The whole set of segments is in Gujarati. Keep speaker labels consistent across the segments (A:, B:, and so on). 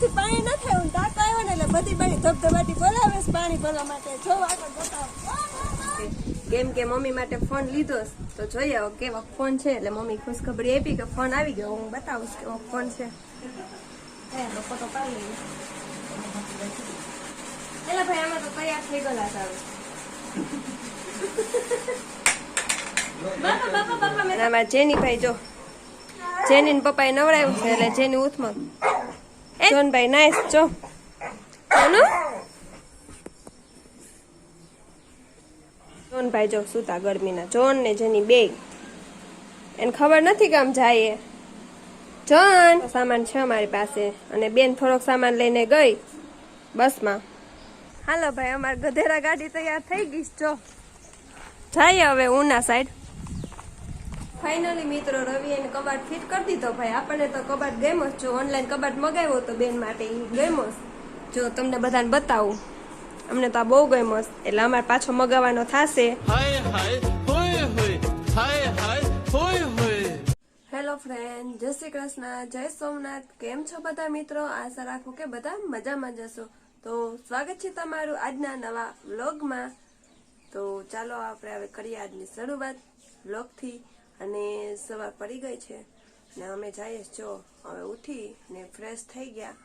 A: દિવસથી પાણી ન થયું, ટાંકો આવ્યો ને એટલે બધી બારી ધબધબાટી બોલાવે છે પાણી ભરવા માટે. જો આગળ બતાવો. કેમ કે મમ્મી માટે ફોન લીધો તો જોઈએ કેવો ફોન છે. એટલે મમ્મી ખુશખબરી આપી કે ફોન આવી ગયો. હું બતાવું કેવો ફોન છે. ફોટો પાડી લઈએ. એટલે ભાઈ આમાં તો તૈયાર થઈ ગયેલા સારું. આમાં જેની ભાઈ જો જેની પપ્પા એ નવડાવ્યું છે એટલે જેની ઉથમક. જોનભાઈ નાઈસ જો જોનભાઈ જો સુતા ગરમીના. જોન ને જેની બે એને ખબર નથી કે આમ જાય. જોન સામાન છે અમારી પાસે અને બેન થોડોક સામાન લઈને ગઈ બસમાં. હાલો ભાઈ અમારી ગધેરા ગાડી તૈયાર થઈ ગઈ. જો જઈએ હવે ઉના સાઈડ. ફાઇનલી મિત્રો રવિ એને કબાટ ફિટ કરી દીધો. ભાઈ આપણને તો કબાટ ગમ્યો. જો ઓનલાઈન કબાટ મગાવ્યો તો બેન માટે ગમ્યો. જો તમને બધાને બતાવું, અમને તો આ બહુ ગમ્યો એટલે અમારે પાછો મગાવવાનો થશે. હેલો ફ્રેન્ડ, જય શ્રી કૃષ્ણ, જય સોમનાથ. કેમ છો બધા મિત્રો? આશા રાખું કે બધા મજામાં જશો. તો સ્વાગત છે તમારું આજના નવા વ્લોગમાં. તો ચાલો આપણે હવે કરીએ આજની શરૂઆત વ્લોગથી. અને સવાર પડી ગઈ છે ને અમે જઈએ. જો હવે ઉઠી ને ફ્રેશ થઈ ગયા.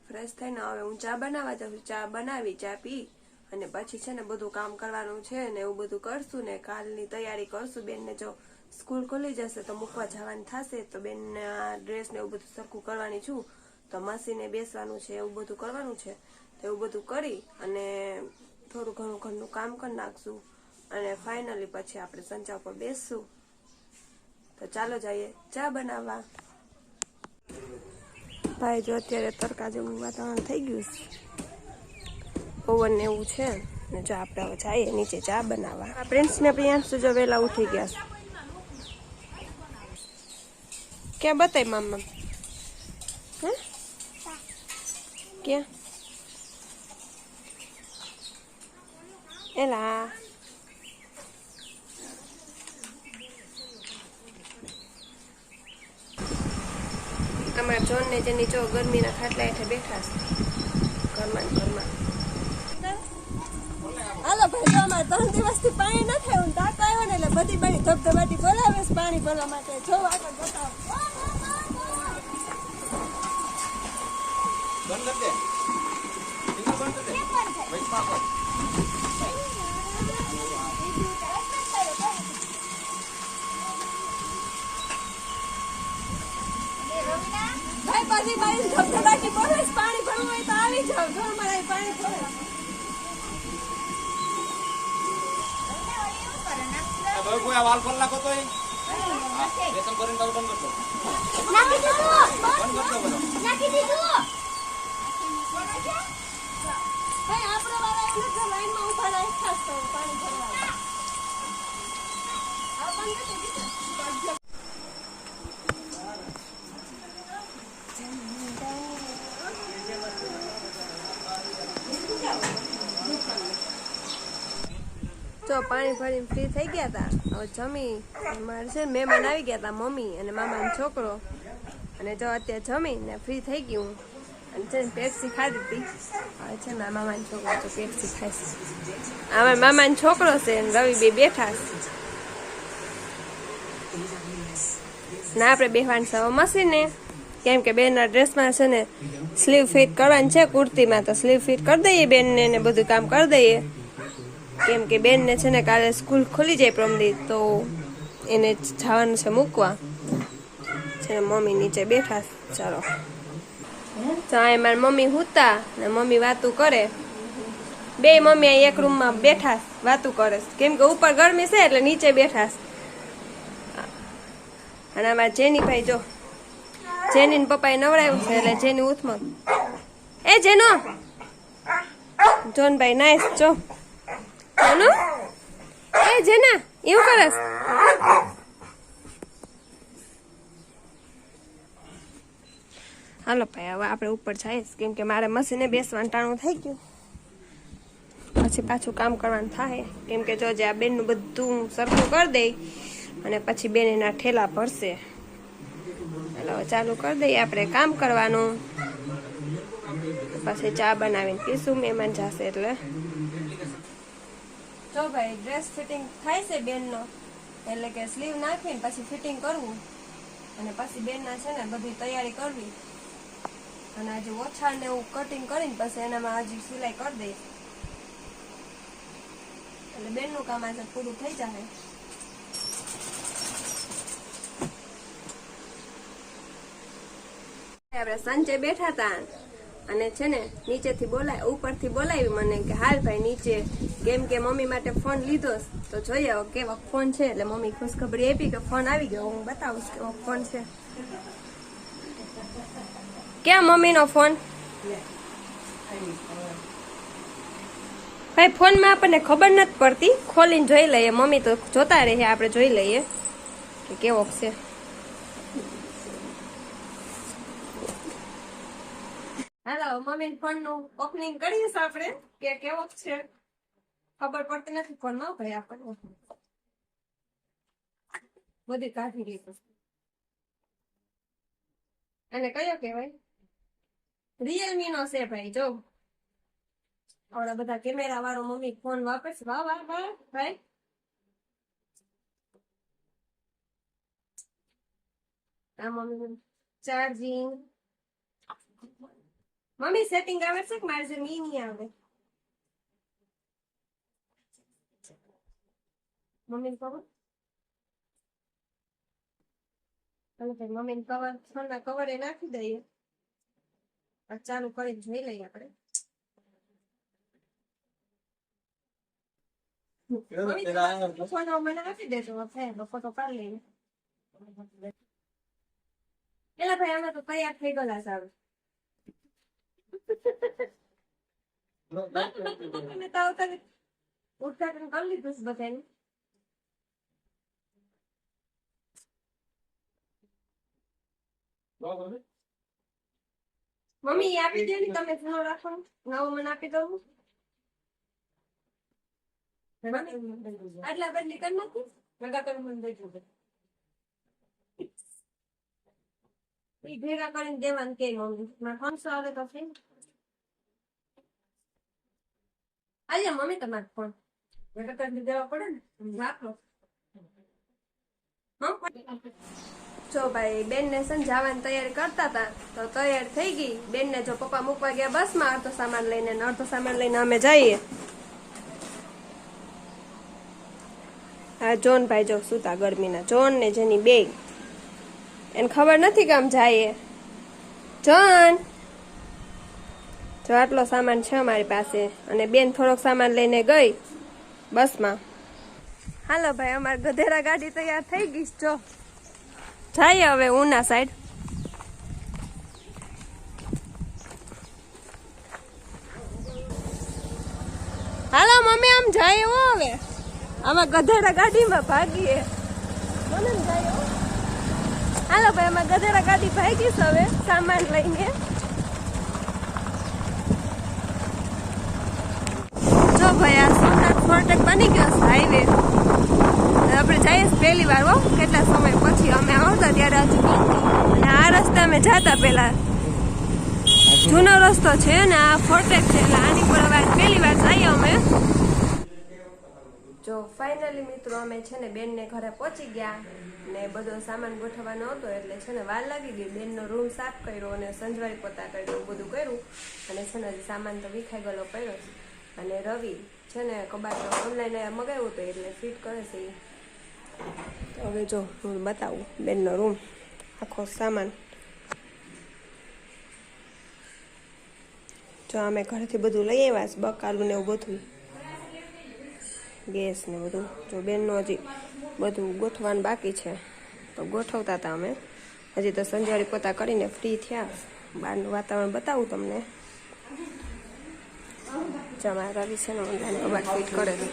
A: ફ્રેશ થઈને હવે હું ચા બનાવવા જાઉં છું. ચા બનાવી, ચા પી અને પછી છે ને બધું કામ કરવાનું છે ને એવું બધું કરશું ને કાલની તૈયારી કરશું. બેનને જો સ્કૂલ ખુલી જશે તો મૂકવા જવાની થશે તો બેનને ડ્રેસ ને એવું બધું સરખું કરવાની છું. તો મશીને બેસવાનું છે, એવું બધું કરવાનું છે. તો એવું બધું કરી અને થોડું ઘણું ઘરનું કામ કરી નાખશું અને ફાઇનલી પછી આપણે સંચા ઉપર બેસશું. તો ચાલો જઈએ ચા બનાવવા. ભાઈ જો અત્યારે તડકા જેવું વાતાવરણ થઈ ગયું છે, પવન ને એવું છે ને. જો આપણે હવે જઈએ નીચે ચા બનાવવા. આ પ્રિન્સ ને પ્રિયાંશુ જો વહેલા ઉઠી ગયા છે. ક્યાં બતાય મામા? હે ક્યાં? એલા અમારા જોન ને જેની જો ગરમીના ખાટલા હેઠે બેઠા છે ઘરમાં. હાલો ભાઈ, જો અમારે 3 દિવસથી પાણી ન થયું, ટાંકો આવ્યો ને એટલે બધી બારી ધબધબાટી બોલાવે છે પાણી ભરવા માટે. જો આગળ બતાવો. ભાઈ બધી બારી ધબધબાટી બોલે છે પાણી ભરવું હોય તો આવી જાવ. જો અમારે પાણી ભરે.
B: કોઈ આ વાલ ખોલ નાખો તો બેસન કરીને તારું બંધ કરતો.
C: નાખી દીધું.
B: બંધ કરતો બધો.
C: નાખી દીધું.
A: ભાઈ આપણો વાળા એને જો લાઈનમાં ઊભા રહે ખાસ તો પાણી ભરવા. આ બંધ કરી દીધું. જો પાણી ભરીને ફ્રી થઈ ગયા હતા. હવે જમી મારે છે મહેમાન આવી ગયા હતા, મમ્મી અને મામાનો છોકરો. અને જો અત્યારે જમીને ફ્રી થઈ ગયું અને છે પેપ્સી ખાધી હતી. હવે છે ને મામાનો છોકરો તો પેપ્સી ખાઈશ. અમારા મામાનો છોકરો છે ને રવિ બે બેઠા છે ને આપણે બેહવાનું છે મશીને. કેમ કે બેનના ડ્રેસમાં છે ને સ્લીવ ફિટ કરવાની છે કુર્તીમાં. તો સ્લીવ ફિટ કરી દઈએ બેનને ને બધું કામ કરી દઈએ. કેમ કે બેનને છે ને કાલે સ્કૂલ ખુલી જાય પ્રમદી તો એને જવાનું છે મૂકવા. છે ને મમ્મી નીચે બેઠા. ચાલો ત્યાં મારી મમ્મી હુતા ને મમ્મી વાતું કરે. બે મમ્મી એક રૂમમાં બેઠા વાતું કરે. કેમ કે ઉપર ગરમી છે એટલે નીચે બેઠા. અને અમારા જેની ભાઈ જો જેની પપ્પા એ નવડાવ્યું છે એટલે જેની ઉથમક. એ જેનો જોનભાઈ નાઈસ જો એ જેના એવું કરસ. હાલો ભાઈ હવે આપણે ઉપર જઈએ કેમ કે મારે મશીને બેસવાનું ટાણું થઈ ગયું. પછી પાછું કામ કરવાનું થાય કેમ કે જો જે આ બેનનું બધું સરખું કરી દઈ અને પછી બેન એના ઠેલા ભરશે. એટલે ચાલુ કરી દઈએ આપણે કામ કરવાનું. પછી ચા બનાવીને પીશું, મહેમાન જશે એટલે. જો ભાઈ ડ્રેસ ફિટિંગ થાય છે બેનનો, એટલે કે સ્લીવ નાખીને પછી ફિટિંગ કરવું અને પછી બેનના છે ને બધી તૈયારી કરવી અને આજે ઓછા ને એવું કટિંગ કરીને પછી એનામાં હજી સિલાઈ કરી દઈશ એટલે બેનનું કામ આજે પૂરું થઈ જાય. આપણે સાંજે બેઠા હતા અને છે ને નીચેથી બોલાય ઉપરથી બોલાવી મને કે હાલ ભાઈ નીચે, કેમ કે મમ્મી માટે ફોન લીધો તો જોઈએ કેવો ફોન છે. એટલે મમ્મી ખુશખબરી આપી કે ફોન આવી ગયો. હું બતાવું કેવો ફોન છે. ક્યાં મમ્મીનો ફોન? ભાઈ ફોનમાં આપણને ખબર નથી પડતી, ખોલીને જોઈ લઈએ. મમ્મી તો જોતા રહે, આપણે જોઈ લઈએ કે કેવો છે. હાલો મમ્મી ફોન નું ઓપનિંગ કરીએ આપણે કે કેવો છે. ખબર પડતી નથી ફોન માં ભાઈ આપણને બધી કાઢી લીધું. અને કયો કેવાય? રિયલમી નો છે ભાઈ. જો આવડા બધા કેમેરા વાળો મમ્મી ફોન વાપરે છે. વાહ વાહ વાહ ભાઈ. આ મમ્મી ચાર્જિંગ. મમ્મી સેટિંગ આવે છે કે મારે જે નહીં આવે? મમ્મી ખબર? મમ્મી કવર ફોનના કવર એ નાખી દઈએ, ચાલુ કરીને જોઈ લઈએ આપણે. ફોન મને આપી દેજો, ફોટો પાડી લઈએ. એલા ભાઈ અમે તો તૈયાર થઈ ગયેલા સારું. ઉદઘાટન કરી લીધું છે બધાને. મમ્મી આપી દે ને, તમે જૂનો રાખો, નવો મને આપી દઉં. આટલા બદલી કરી નાખી ભેગા કરીને દેવાનું કે મમ્મી 500 આવે તો થઈ. આજે મમ્મી તમારે ફોન ભેગા કરીને દેવા પડે ને, રાખો. જો ભાઈ બેન ને જવાની તૈયારી કરતા હતા તો તૈયાર થઈ ગઈ. બેન ને જો પપ્પા મૂકવા ગયા બસ માં અડધો સામાન લઈને, અડધો સામાન લઈને અમે જઈએ. હા જોન ભાઈ જો સુતા ગરમીના. જોન ને જેની બેગ એને ખબર નથી કે આમ જાય. જોન જો આટલો સામાન છે અમારી પાસે અને બેન થોડોક સામાન લઈને ગઈ બસમાં. હાલો ભાઈ અમારી ગધેરા ગાડી તૈયાર થઈ ગઈ. જો જઈએ હવે ઉના સાઈડ. હાલો મમ્મી આમ જાય હો. હવે આમાં ગધેડા ગાડીમાં ભાગીએ. મને જાય. હાલો ભાઈ આમાં ગધેડા ગાડી ભાગીશ હવે સામાન લઈને. જો ભાઈ આ સોમનાથ ફોર્ટેક બની ગયો છે હાઈવે. આપણે જઈએ પહેલી વાર હો, કેટલા સમય પછી. અમે આવતા ત્યારે હજુ અને આ રસ્તા અમે જતા પેલા જૂનો રસ્તો છે ને આ ફોર્ટેક છે એટલે આની પર હવે પહેલી વાર જઈએ અમે. જો ફાઇનલી મિત્રો અમે છે ને બેન ને ઘરે પહોંચી ગયા ને બધો સામાન ગોઠવવાનો હતો એટલે છે ને વાર લાગી ગઈ. બેનનો રૂમ સાફ કર્યો અને સંજવારી પોતા કર્યો, બધું કર્યું અને છે ને સામાન તો વિખાઈ ગયેલો પડ્યો. અને રવિ છે ને કબાટ ઓનલાઈન મગાવ્યું હતું એટલે ફિટ કરે છે. હવે જો હું બતાવું બેનનો રૂમ, આખો સામાન. જો અમે ઘરેથી બધું લઈ આવ્યા છે, બકાલું ને એવું બધું, ગેસ ને બધું. જો બેનનું હજી બધું ગોઠવાનું બાકી છે તો ગોઠવતા હતા અમે. હજી તો સંજારી પોતા કરીને ફ્રી થયા. બહારનું વાતાવરણ બતાવું તમને. જમા રવિ છે ને ઓનલાઈન કબાટ ફિટ કરે છે.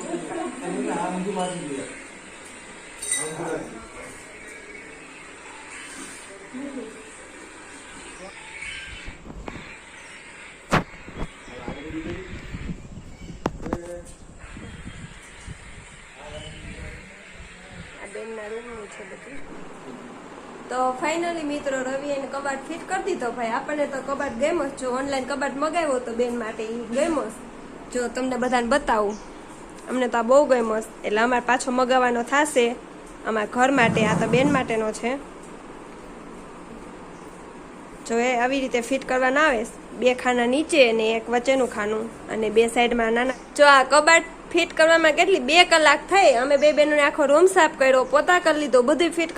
A: આ બેનના રૂમનું છે બધું. તો ફાઇનલી મિત્રો રવિ એને કબાટ ફિટ કરી દીધો. ભાઈ આપણને તો કબાટ ગમ્યો જ. જો ઓનલાઈન કબાટ મગાવ્યો તો બેન માટે એ ગમ્યો જ. જો તમને બધાને બતાવું, અમને તો આ બહુ ગમ્યો જ. એટલે અમારે પાછો મગાવવાનો થશે અમારા ઘર માટે. આ તો બેન માટેનો છે. જો એ આવી રીતે ફિટ કરવાના આવે, 2 ખાના નીચે અને 1 વચ્ચેનું ખાનું અને 2 સાઈડમાં નાના. જો આ કબાટ ફિટ કરવામાં કેટલી 2 કલાક થઈ. અમે 2 બહેનોને આખો રૂમ સાફ કર્યો, પોતા કરી લીધો, બધું ફિટ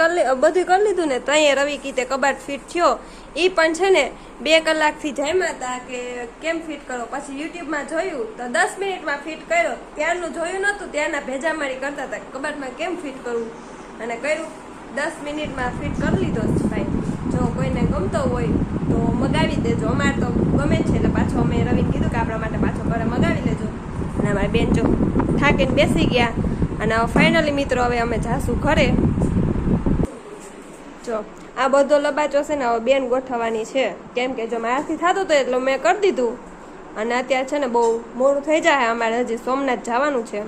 A: બધું કરી લીધું ને તો અહીંયા રવિ કીતે કબાટ ફિટ થયો. એ પણ છે ને 2 કલાકથી જામ્યા હતા કે કેમ ફિટ કરો. પછી યુટ્યુબમાં જોયું તો 10 મિનિટમાં ફિટ કર્યો. ત્યારનું જોયું નહોતું, ત્યારના ભેજામારી કરતા હતા કબાટમાં કેમ ફિટ કરવું, અને કર્યું 10 મિનિટમાં ફિટ કરી લીધો જ. ભાઈ જો કોઈને ગમતો હોય તો મગાવી દેજો. અમારે તો ગમે છે એટલે પાછો અમે રવિને કીધું કે આપણા માટે પાછો ઘરે મગાવી લેજો. અને અમારી બેન જો થાકીને બેસી ગયા. અને ફાઇનલી મિત્રો હવે અમે જાશું ઘરે. જો આ બધો લબાચો છે ને હવે બેન ગોઠવવાની છે, કેમ કે જો મારાથી થતું હતું એટલે મેં કરી દીધું. અને અત્યારે છે ને બહુ મોડું થઈ જાય. અમારે હજી સોમનાથ જવાનું છે,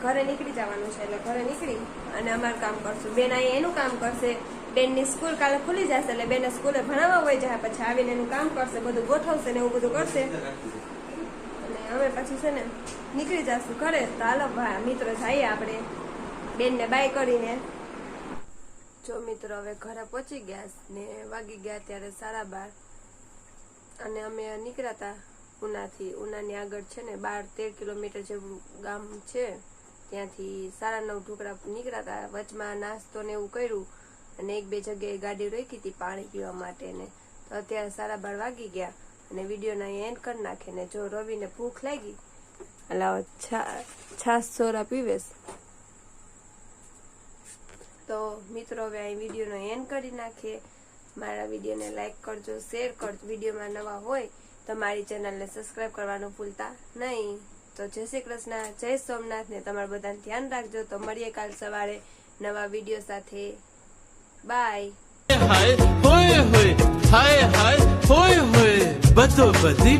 A: ઘરે નીકળી જવાનું છે. એટલે ઘરે નીકળી અને અમારું કામ કરશું. બેન અહીંયા એનું કામ કરશે. બેનની સ્કૂલ કાલે ખુલી જશે એટલે બેને સ્કૂલે ભણાવવા હોય જાય, પછી આવીને એનું કામ કરશે, બધું ગોઠવશે ને એવું બધું કરશે. અને અમે પછી છે ને નીકળી જશું ઘરે. તો હાલો મિત્રો જઈએ આપણે બેનને બાય કરીને. જો મિત્રો હવે ઘરે પહોંચી ગયા ને વાગી ગયા ત્યારે 12:30. અને અમે નીકળ્યા હતા ઉનાથી. ઉનાની આગળ છે ને 12-13 કિલોમીટર જેવું ગામ છે, ત્યાંથી 9:30 ઢોકળા નીકળ્યા હતા. વચમાં નાસ્તો ને એવું કર્યું અને 1-2 જગ્યાએ ગાડી રોકી હતી પાણી પીવા માટે ને. તો અત્યારે 12:30 વાગી ગયા અને વિડીયોના એન્ડ કરી નાખે. ને જો રવિને ભૂખ લાગી એટલે છાસ સોરા પીવેશ. તો મિત્રો હવે અહીં વિડીયોનો એન્ડ કરી નાખીએ. મારા વિડીયોને લાઈક કરજો, શેર કરજો. વિડીયોમાં નવા હોય તો મારી ચેનલને સબસ્ક્રાઈબ કરવાનું ભૂલતા નહીં. તો જય શ્રી કૃષ્ણ, જય સોમનાથ ને તમારું બધાને ધ્યાન રાખજો. તો મળીએ કાલ સવારે નવા વિડીયો સાથે. બાય.
D: હાય હોય હોય, હાય હાય હોય હોય, બતો બધી.